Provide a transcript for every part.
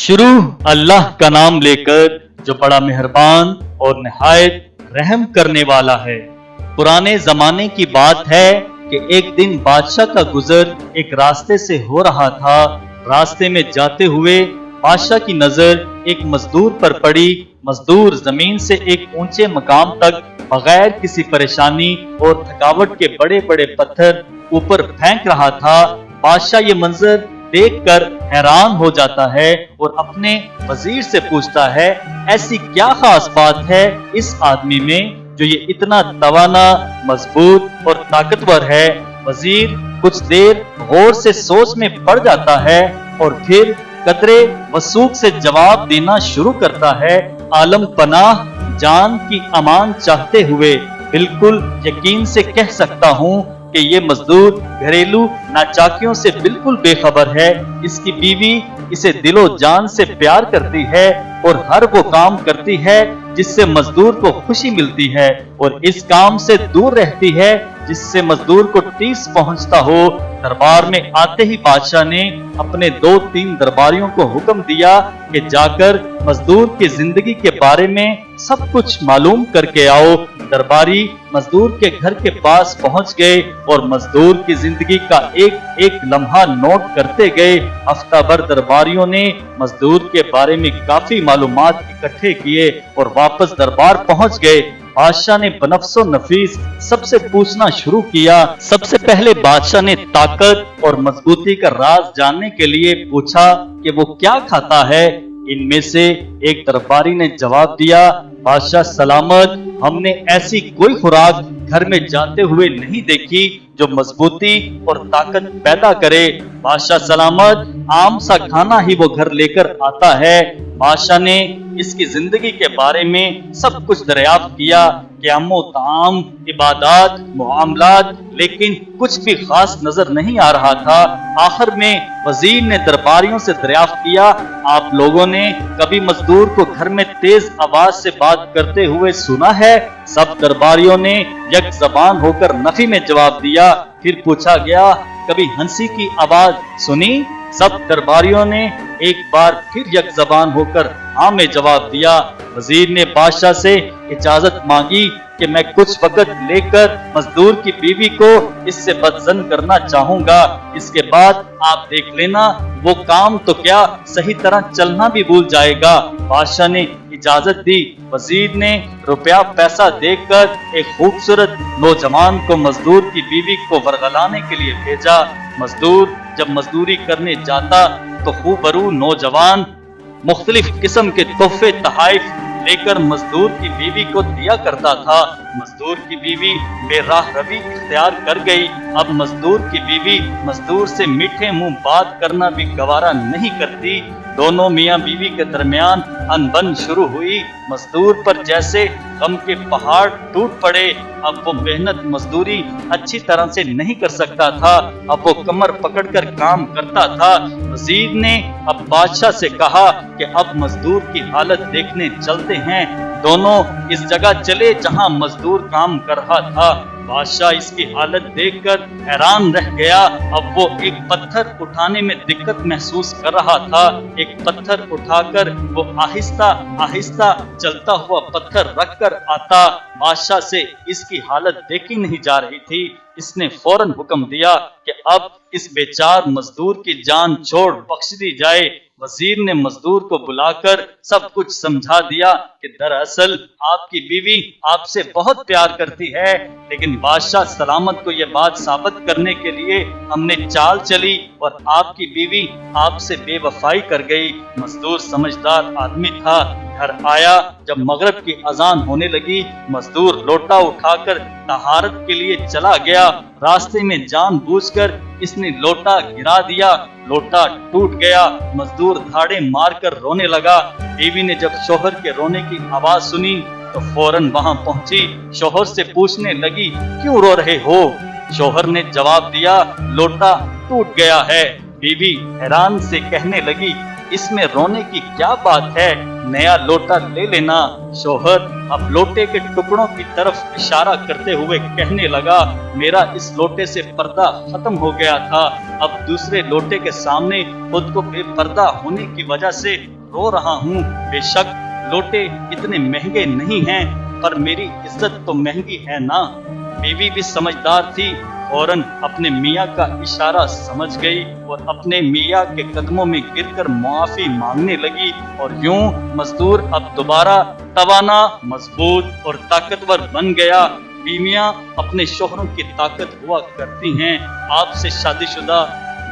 शुरू अल्लाह का नाम लेकर जो बड़ा मेहरबान और निहायत रहम करने वाला है। पुराने जमाने की बात है कि एक दिन बादशाह का गुजर एक रास्ते से हो रहा था। रास्ते में जाते हुए बादशाह की नजर एक मजदूर पर पड़ी। मजदूर जमीन से एक ऊंचे मकाम तक बगैर किसी परेशानी और थकावट के बड़े बड़े पत्थर ऊपर फेंक रहा था। बादशाह ये मंजर देखकर हैरान हो जाता है और अपने वजीर से पूछता है, ऐसी क्या खास बात है इस आदमी में जो ये इतना तवाना, मजबूत और ताकतवर है। वजीर कुछ देर गौर से सोच में पड़ जाता है और फिर कतरे वसूख से जवाब देना शुरू करता है। आलम पनाह जान की अमान चाहते हुए बिल्कुल यकीन से कह सकता हूँ कि ये मजदूर घरेलू नाचाकियों से बिल्कुल बेखबर है। इसकी बीवी इसे दिलो जान से प्यार करती है और हर वो काम करती है जिससे मजदूर को खुशी मिलती है और इस काम से दूर रहती है जिससे मजदूर को ठेस पहुंचता हो। दरबार में आते ही बादशाह ने अपने 2-3 दरबारियों को हुक्म दिया कि जाकर मजदूर की जिंदगी के बारे में सब कुछ मालूम करके आओ। दरबारी मजदूर के घर के पास पहुंच गए और मजदूर की जिंदगी का एक एक लम्हा नोट करते गए। हफ्ता भर दरबारियों ने मजदूर के बारे में काफी मालूमात इकट्ठे किए और वापस दरबार पहुंच गए। बादशाह ने बनफ्सो नफीस सबसे पूछना शुरू किया। सबसे पहले बादशाह ने ताकत और मजबूती का राज जानने के लिए पूछा कि वो क्या खाता है। इनमें से एक दरबारी ने जवाब दिया, बादशाह सलामत, हमने ऐसी कोई खुराक घर में जाते हुए नहीं देखी जो मजबूती और ताकत पैदा करे। बादशाह सलामत, आम सा खाना ही वो घर लेकर आता है। बादशाह ने इसकी जिंदगी के बारे में सब कुछ दरियाफ्त किया, क़यामो ताम, इबादत, मुआमलात, लेकिन कुछ भी खास नजर नहीं आ रहा था। आखिर में वजीर ने दरबारियों से दरियाफ्त किया, आप लोगों ने कभी मजदूर को घर में तेज आवाज से बात करते हुए सुना है? सब दरबारियों ने एक जबान होकर नफी में जवाब दिया। फिर पूछा गया, कभी हंसी की आवाज सुनी? सब दरबारियों ने एक बार फिर एक जबान होकर हाँ में जवाब दिया। वजीर ने बादशाह से इजाजत मांगी कि मैं कुछ वक्त लेकर मजदूर की बीवी को इससे बदजन करना चाहूंगा। इसके बाद आप देख लेना, वो काम तो क्या सही तरह चलना भी भूल जाएगा। बादशाह ने इजाजत दी। वजीर ने रुपया पैसा देकर एक खूबसूरत नौजवान को मजदूर की बीवी को वरगलाने के लिए भेजा। मजदूर जब मजदूरी करने जाता तो खूबरू नौजवान मुख्तलिफ किस्म के तोहफे तहाइफ लेकर मजदूर की बीवी को दिया करता था। मजदूर की बीवी बेराह रवि इख्तियार कर गई। अब मजदूर की बीवी मजदूर से मीठे मुंह बात करना भी गवारा नहीं करती। दोनों मियाँ बीवी के दरमियान अनबन शुरू हुई। मजदूर पर जैसे गम के पहाड़ टूट पड़े। अब वो मेहनत मजदूरी अच्छी तरह से नहीं कर सकता था। अब वो कमर पकड़कर काम करता था। वजीर ने अब बादशाह से कहा कि अब मजदूर की हालत देखने चलते हैं। दोनों इस जगह चले जहां मजदूर काम कर रहा था। बादशाह इसकी हालत देखकर हैरान रह गया। अब वो एक पत्थर उठाने में दिक्कत महसूस कर रहा था। एक पत्थर उठाकर वो आहिस्ता आहिस्ता चलता हुआ पत्थर रखकर आता। बादशाह से इसकी हालत देखी नहीं जा रही थी। इसने फौरन हुक्म दिया कि अब इस बेचार मजदूर की जान छोड़ बख्श दी जाए। वजीर ने मजदूर को बुलाकर सब कुछ समझा दिया कि दरअसल आपकी बीवी आपसे बहुत प्यार करती है, लेकिन बादशाह सलामत को यह बात साबित करने के लिए हमने चाल चली और आपकी बीवी आपसे बेवफाई कर गई। मजदूर समझदार आदमी था। घर आया। जब मगरिब की अजान होने लगी, मजदूर लोटा उठाकर तहारत के लिए चला गया। रास्ते में जानबूझकर इसने लोटा गिरा दिया। लोटा टूट गया। मजदूर धाड़े मारकर रोने लगा। बीवी ने जब शोहर के रोने की आवाज सुनी तो फौरन वहां पहुंची। शोहर से पूछने लगी, क्यों रो रहे हो? शोहर ने जवाब दिया, लोटा टूट गया है। बीवी हैरान से कहने लगी, इसमें रोने की क्या बात है, नया लोटा ले लेना। शोहर अब लोटे के टुकड़ों की तरफ इशारा करते हुए कहने लगा, मेरा इस लोटे से पर्दा खत्म हो गया था। अब दूसरे लोटे के सामने खुद को बेपर्दा होने की वजह से رو رہا ہوں۔ بے شک لوٹے اتنے مہنگے نہیں ہیں، پر میری عزت تو مہنگی ہے نا۔ بیوی بھی سمجھدار تھی، فوراً اپنے میاں کا اشارہ سمجھ گئی اور اپنے میاں کے قدموں میں گر کر معافی مانگنے لگی، اور یوں مزدور اب دوبارہ توانا، مضبوط اور طاقتور بن گیا۔ بیویاں اپنے شوہروں کی طاقت ہوا کرتی ہیں۔ آپ سے شادی شدہ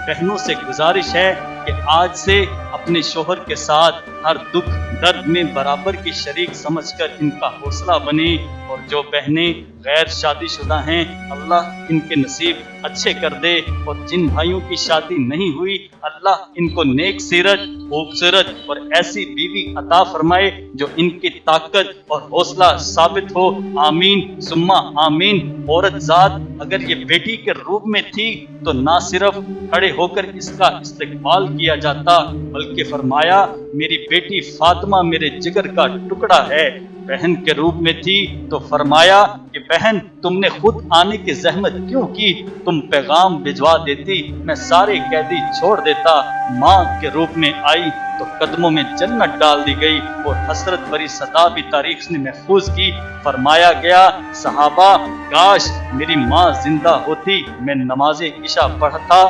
بہنوں سے گزارش ہے کہ آج سے اپنے شوہر کے ساتھ ہر دکھ درد میں برابر کی شریک سمجھ کر ان کا حوصلہ بنے، اور جو بہنیں غیر شادی شدہ ہیں اللہ ان کے نصیب اچھے کر دے، اور جن بھائیوں کی شادی نہیں ہوئی اللہ ان کو نیک سیرت، خوبصورت اور ایسی بیوی عطا فرمائے جو ان کی طاقت اور حوصلہ ثابت ہو۔ آمین ثم آمین۔ عورت ذات اگر یہ بیٹی کے روپ میں تھی تو نہ صرف کھڑے ہو کر اس کا استقبال کیا جاتا، بلکہ فرمایا میری بیٹی فاطمہ میرے جگر کا ٹکڑا ہے۔ بہن کے روپ میں تھی تو فرمایا کہ بہن تم نے خود آنے کی زحمت کیوں کی، تم پیغام بھجوا دیتی میں سارے قیدی چھوڑ دیتا۔ ماں کے روپ میں آئی تو قدموں میں جنت ڈال دی گئی، اور حسرت بری صدا بھی تاریخ نے محفوظ کی۔ فرمایا گیا صحابہ کاش میری ماں زندہ ہوتی، میں نماز عشاء پڑھتا،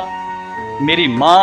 میری ماں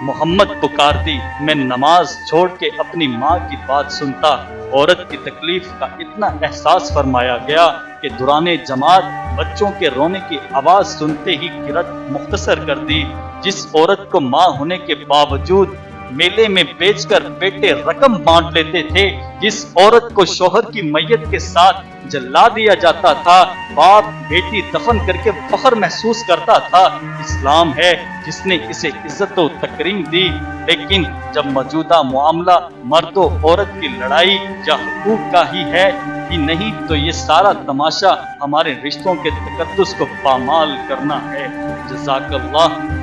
محمد پکارتی، میں نماز چھوڑ کے اپنی ماں کی بات سنتا۔ عورت کی تکلیف کا اتنا احساس فرمایا گیا کہ دوران جماعت بچوں کے رونے کی آواز سنتے ہی قرأت مختصر کر دی۔ جس عورت کو ماں ہونے کے باوجود میلے میں بیچ کر بیٹے رقم بانٹ لیتے تھے، جس عورت کو شوہر کی میت کے ساتھ جلا دیا جاتا تھا، باپ بیٹی دفن کر کے فخر محسوس کرتا تھا، اسلام ہے جس نے اسے عزت و تکریم دی۔ لیکن جب موجودہ معاملہ مرد و عورت کی لڑائی یا حقوق کا ہی ہے ہی نہیں تو یہ سارا تماشا ہمارے رشتوں کے تقدس کو پامال کرنا ہے۔ جزاک اللہ۔